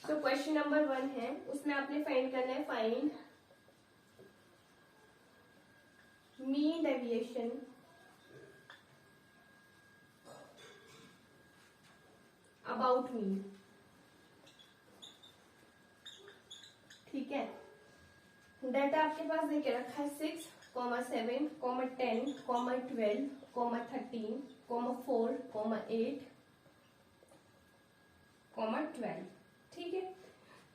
So question number 1 है, उसमें आपने फाइंड करना है, find mean deviation about mean. ठीक है, डाटा आपके पास देके रखा है 6, 7, 10, 12, 13, 4, 8, 12। ठीक है,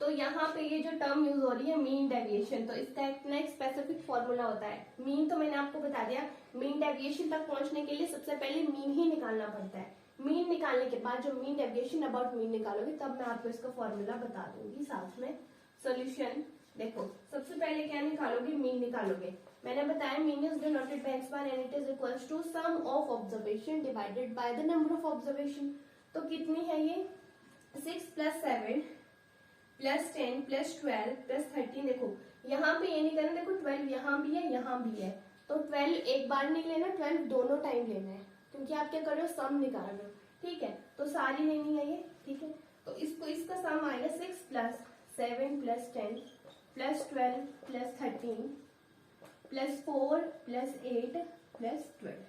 तो यहाँ पे ये जो टर्म यूज हो रही है मीन डेविएशन, तो इसका एक स्पेसिफिक फॉर्मूला होता है। मीन तो मैंने आपको बता दिया, मीन डेविएशन तक पहुंचने के लिए सबसे पहले मीन ही निकालना पड़ता है। मीन निकालने के बाद जो मीन डेविएशन अबाउट मीन निकालोगे तब मैं आपको इसका फॉर्मूला बता दूंगी साथ में। सोल्यूशन देखो, सबसे पहले क्या निकालोगे, मीन निकालोगे। मैंने बताया mean is denoted by x bar and it is equals to sum of observation divided by the number of observation. तो कितनी है ये, 6 + 7 + 10 + 12 + 13। देखो यहाँ पे ये नहीं करना, देखो 12 यहाँ भी है यहाँ भी है, तो 12 एक बार नहीं लेना, 12 दोनों टाइम लेना है, क्योंकि आप क्या कर रहे हो, सम निकाल रहे हो। ठीक है, तो सारी लेनी है ये। ठीक है, तो इसका सम आएगा 6 + 7 + 10 + 12 + 13 + 4 + 8 + 12।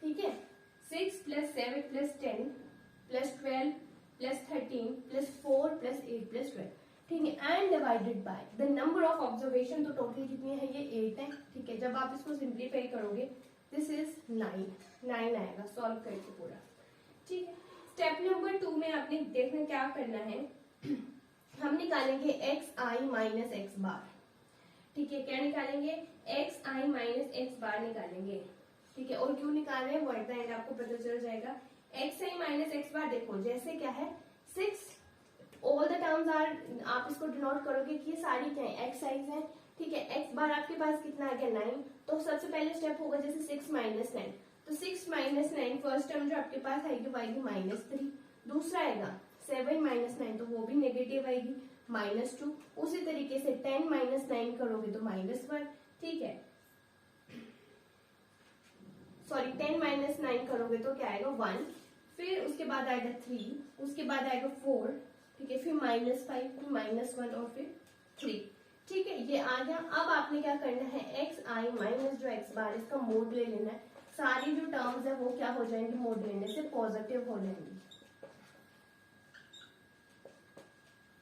ठीक है, 6 + 7 + 10 + 12 + 13 + 4 + 8 + 12। ठीक है, and divided by the number of observation. तो टोटल कितनी है, ये 8 है। ठीक है, जब आप इसको सिंप्लीफाई करोगे दिस इज 9 आएगा सॉल्व करके पूरा। ठीक है, स्टेप नंबर 2 में आपने देखना क्या करना है, हम निकालेंगे xi माइनस x बार। ठीक है, क्या निकालेंगे, xi माइनस x बार निकालेंगे। ठीक है, और क्यों निकाल रहे हैं वो एट द एंड आपको पता चल जाएगा। xi माइनस x बार देखो जैसे क्या है, 6 ऑल द टर्म्स आर, आप इसको डिनोट करोगे कि ये सारी क्या है, x आइज है। ठीक है, x बार आपके पास कितना आ गया, 9। तो सबसे पहले स्टेप होगा जैसे 6 - 9, तो 6 - 9 फर्स्ट टर्म जो आपके पास आएगी वो आएगी -3। दूसरा आएगा 7 - 9, तो वो भी नेगेटिव आएगी -2। उसी तरीके से 10 - 9 करोगे तो -1। ठीक है, सॉरी 10 - 9 करोगे तो क्या आएगा, 1। फिर उसके बाद आएगा 3, उसके बाद आएगा 4। ठीक है, फिर -5, फिर -1 और फिर 3। ठीक है, ये आ गया। अब आपने क्या करना है, xi माइनस जो x बार, इसका मोड ले लेना है। सारी जो टर्म्स है वो क्या हो जाएंगी, मोड लेने से पॉजिटिव हो जाएंगी।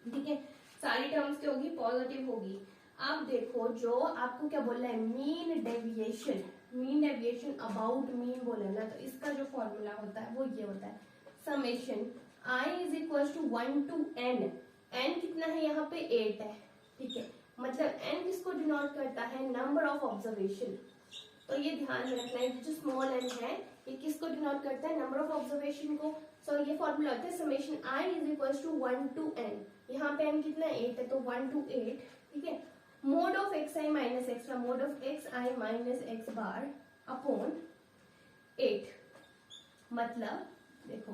ठीक है, सारी टर्म्स क्या होगी, पॉजिटिव होगी। अब देखो जो आपको क्या बोलना है, mean deviation, mean deviation about mean बोला ना, तो इसका जो फॉर्मूला होता है वो ये होता है, summation i is equal to 1 to n। n कितना है, यहाँ पे 8 है। ठीक है, मतलब n किसको डिनोट करता है, नंबर ऑफ ऑब्जर्वेशन। तो ये ध्यान में रखना है, जो स्मॉल n है ये किसको डिनोट करता है, नंबर ऑफ ऑब्जर्वेशन को। सो ये फॉर्मूला होता है summation i is equal to 1 to n। यहाँ पे n कितना 8 है, तो 1 to 8। ठीक है, mod of xi minus x, mod of xi minus x bar upon 8। मतलब देखो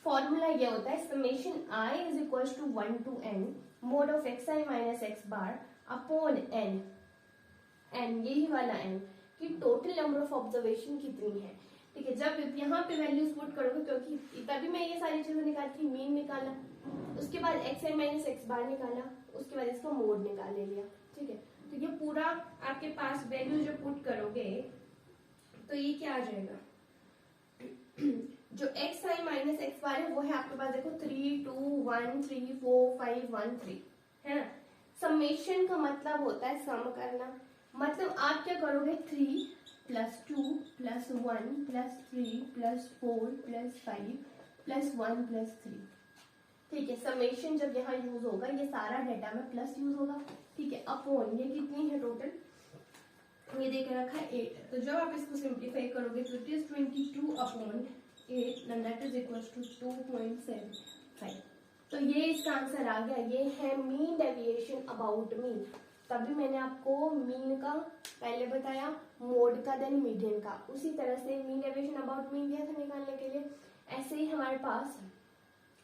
फॉर्मूला ये होता है summation i is equal to 1 to n mod of xi minus x bar upon n, यही वाला n कि टोटल नंबर ऑफ ऑब्जर्वेशन कितनी है। ठीक है, जब यहाँ पे वैल्यूज पुट करोगे, क्योंकि तभी मैं ये सारी चीजें निकाली थी, मीन निकाला, उसके बाद xi माइनस x बार निकाला, उसके बाद इसका मोड निकाल लिया। ठीक है, तो ये पूरा आपके पास वैल्यू जो पुट करोगे तो ये क्या आ जाएगा, जो xi माइनस x बार है वो है आपके पास, देखो 3 2 1 3 4 5 1 3 है ना। समेशन का मतलब होता है सम करना, मतलब आप क्या करोगे, 3 + 2 + 1 + 3 + 4 + 5 + 1 + 3। ठीक है, समेशन जब यहाँ यूज होगा ये सारा डेटा में प्लस यूज होगा। ठीक है, अपॉन ये कितनी है टोटल, ये देख रखा है 8। तो जब आप इसको सिंप्लीफाई करोगे तो it is 22/8 and that is equal to 2.75। तो ये इसका आंसर आ गया। ये है मीन डेविएशन अबाउट मीन। तभी मैंने आपको मीन का पहले बताया, मोड का, देन मीडियन का। उसी तरह से मीन डेविएशन अबाउट मीन दिया था निकालने के लिए, ऐसे ही हमारे पास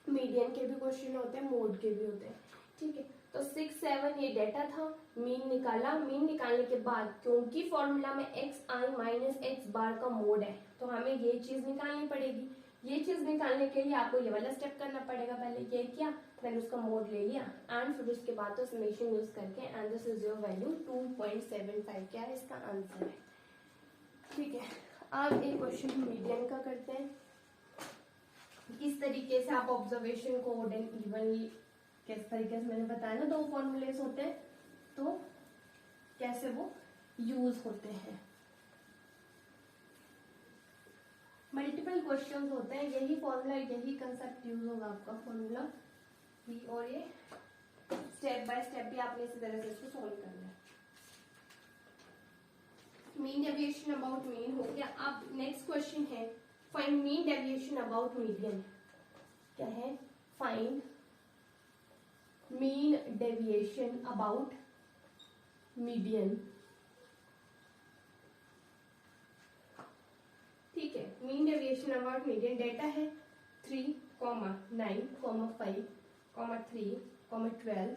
मीडियन के भी क्वेश्चन होते हैं, मोड के भी होते हैं। ठीक है, तो 6 7 ये डेटा था, मीन निकाला। मीन निकालने के बाद क्योंकि फॉर्मूला में xi माइनस x बार का मोड है तो हमें ये चीज निकालनी पड़ेगी। ये चीज निकालने के लिए आपको ये वाला स्टेप करना पड़ेगा, पहले ये किया, मैंने उसका मोड ले लिया एंड फिर उसके बाद तो समेशन यूज करके and this is your value 2.75 क्या है इसका आंसर है। ठीक है, अब एक क्वेश्चन मीडियन का करते हैं। किस तरीके से आप ऑब्जर्वेशन को ओड एंड इवनली, किस तरीके से मैंने बताया ना 2 फॉर्मूलेस होते हैं, तो कैसे वो यूज होते हैं। मल्टीपल क्वेश्चंस होते हैं, यही फॉर्मूला यही कंसेप्ट यूज होगा आपका फॉर्मूला भी, और ये स्टेप बाय स्टेप भी आपने इसी तरह से इसको सॉल्व करना है। मीन डेविएशन अबाउट मीन हो गया। अब नेक्स्ट क्वेश्चन है find mean deviation about median. क्या है? Find mean deviation about median. ठीक है, mean deviation about median data है 3, 9, 5, 3, 12,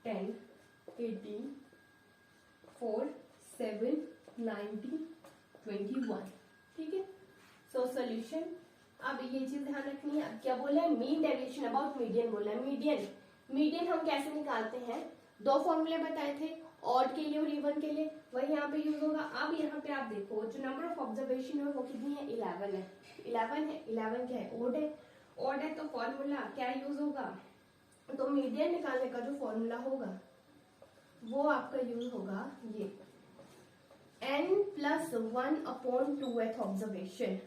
10, 18, 4, 7, 19, 21। ठीक है, सो सोल्यूशन। अब ये चीज ध्यान रखनी है, अब क्या बोला है? मीन डेविएशन अबाउट मीडियन बोला है। मीडियन हम कैसे निकालते हैं? 2 फॉर्मूले बताए थे, ऑड के लिए और इवन के लिए, वही यहाँ पे यूज होगा। अब यहाँ पे आप देखो जो नंबर ऑफ ऑब्जर्वेशन है वो कितनी है? 11 है। 11 क्या है? ऑड है तो फॉर्मूला क्या यूज होगा? तो मीडियन निकालने का जो फॉर्मूला होगा वो आपका यूज होगा ये n+1/2th ऑब्जर्वेशन,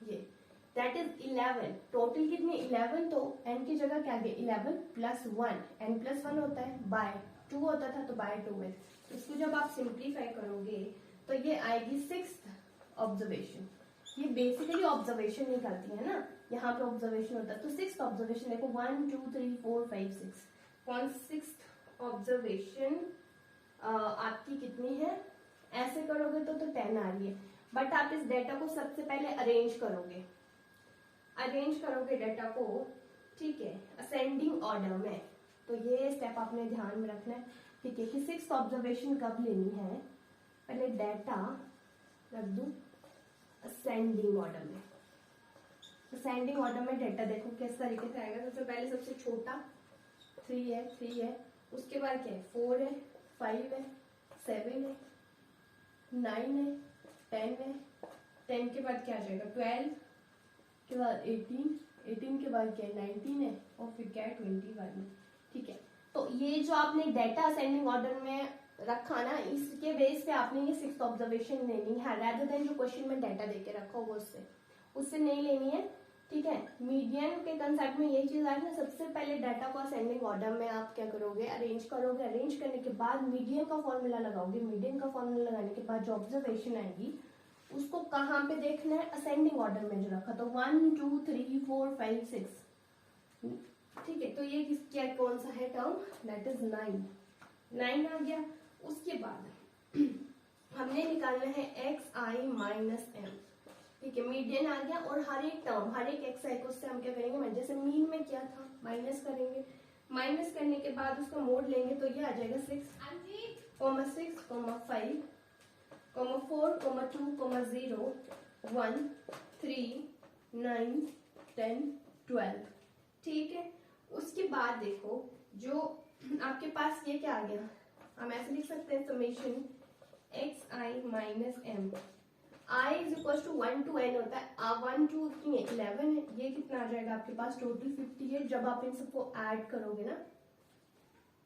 ये दैट इज 11। टोटल कितनी? 11, तो n की जगह क्या गया? 11 + 1, n+1 होता है बाय 2 होता था तो बाय 2 है। इसको जब आप सिंप्लीफाई करोगे तो ये आएगी 6th ऑब्जर्वेशन। ये बेसिकली ऑब्जर्वेशन निकलती है ना, यहाँ पे ऑब्जर्वेशन होता है, तो 6th ऑब्जर्वेशन देखो 1 2 3 4 5 6, कौन 6th ऑब्जर्वेशन आपकी कितनी है? ऐसे करोगे तो 10 आ रही है, बट आप इस डेटा को सबसे पहले अरेंज करोगे डेटा को, ठीक है, असेंडिंग ऑर्डर में। तो ये स्टेप आपने ध्यान में रखना है, ठीक है, कि 6th ऑब्जर्वेशन कब लेनी है? पहले डेटा रख दूं असेंडिंग ऑर्डर में। असेंडिंग ऑर्डर में डेटा देखो किस तरीके से आएगा। सबसे पहले सबसे छोटा 3 है, उसके बाद क्या है? 4 है, 5 है, 7 है, 9 है, 10 है, 10 के बाद क्या आ जाएगा? 12 के बाद 18 के बाद क्या है? 19 है, और फिर क्या है? 21 है। ठीक है, तो ये जो आपने डेटा असेंडिंग ऑर्डर में रखा ना, इसके बेस पे आपने ये 6th ऑब्जर्वेशन लेनी है, rather than जो क्वेश्चन में डेटा देके रखा होगा उससे नहीं लेनी है। ठीक है, मीडियन के कंसेप्ट में ये चीज आई ना, सबसे पहले डाटा को असेंडिंग ऑर्डर में आप क्या करोगे? अरेंज करोगे। अरेंज करने के बाद मीडियन का फॉर्मूला लगाओगे। मीडियन का फॉर्मूला लगाने के बाद जो ऑब्जर्वेशन आएगी उसको कहाँ पे देखना है? असेंडिंग ऑर्डर में जो रखा, तो 1 2 3 4 5 6। ठीक है, तो ये क्या कौन सा है टर्म? दैट इज 9 आ गया। उसके बाद हमने निकालना है xi-m। ठीक है, मीडियन आ गया, और हर एक टर्म, हर एक xi को उससे हम क्या करेंगे? जैसे मीन में क्या था, माइनस करेंगे। माइनस करने के बाद उसका मोड लेंगे तो ये आ जाएगा 6, 6, 5, 4, 2, 0, 1, 3, 9, 10, 12। ठीक है, उसके बाद देखो जो आपके पास ये क्या आ गया? हम ऐसे लिख सकते हैं summation xi-m। I is equal to 1 to n होता है। 1 2 11 है, ये कितना आ जाएगा आपके पास? टोटल 50 है जब आप इन सबको ऐड करोगे ना।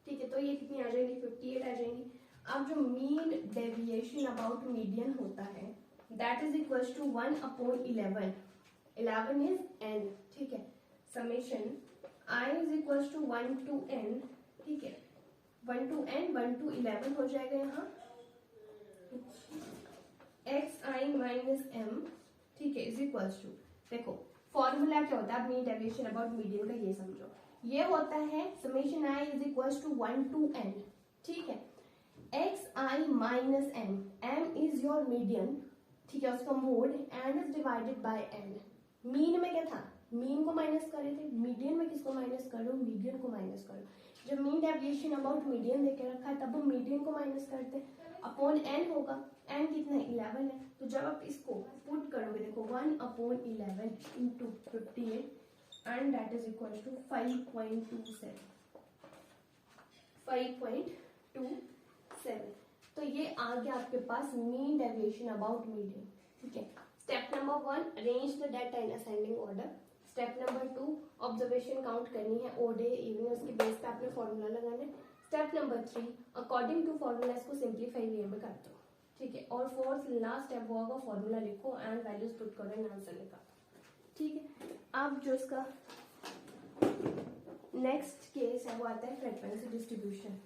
ठीक है, तो ये कितनी आ जाएगी? 58 आ जाएंगी। अब जो मीन डेविएशन अबाउट मीडियन होता है that is equal to 1/11। 11 is n। ठीक है, summation I is equal to 1 to n। ठीक है, 1 to n 1 to 11 हो जाएगा यहाँ xi-m। ठीक है, इज इक्वल टू, देखो फॉर्मूला क्या होता है? मीन डेविएशन अबाउट मीडियन का ये समझो, ये होता है summation i is equal to 1 to n। ठीक है, xi-m, m is your median. ठीक है, उसका mode n is divided by n। Mean में क्या था? मीन को माइनस कर रहे थे, मीडियन में किसको माइनस कर लो, मीडियन को माइनस कर लो। जब मीन डेविएशन अबाउट मीडियन देके रखा है तब हम मीडियन को माइनस करते, अपॉन एन होगा, एन कितना है 11 है, तो जब आप इसको पुट करोगे देखो 1/11 into 58 and that is equal to 5.27 5.27। तो ये आ गया आपके पास मीन डेविएशन अबाउट मीडियन। ठीक है, step number 1 arrange the data in ascending order. Step number 2 observation count करनी है, ओ डे इवनिंग, उसके बेस पे आपने फॉर्मूला लगाना है। Step number 3 according to formula इसको सिंप्लीफाई वे में कर दो। ठीक है, और फोर्थ लास्ट स्टेप वो होगा फॉर्मूला लिखो एंड वैल्यूज पुट करो एंड आंसर निकालो। ठीक है, अब जो इसका नेक्स्ट केस है वो आता है फ्रीक्वेंसी डिस्ट्रीब्यूशन।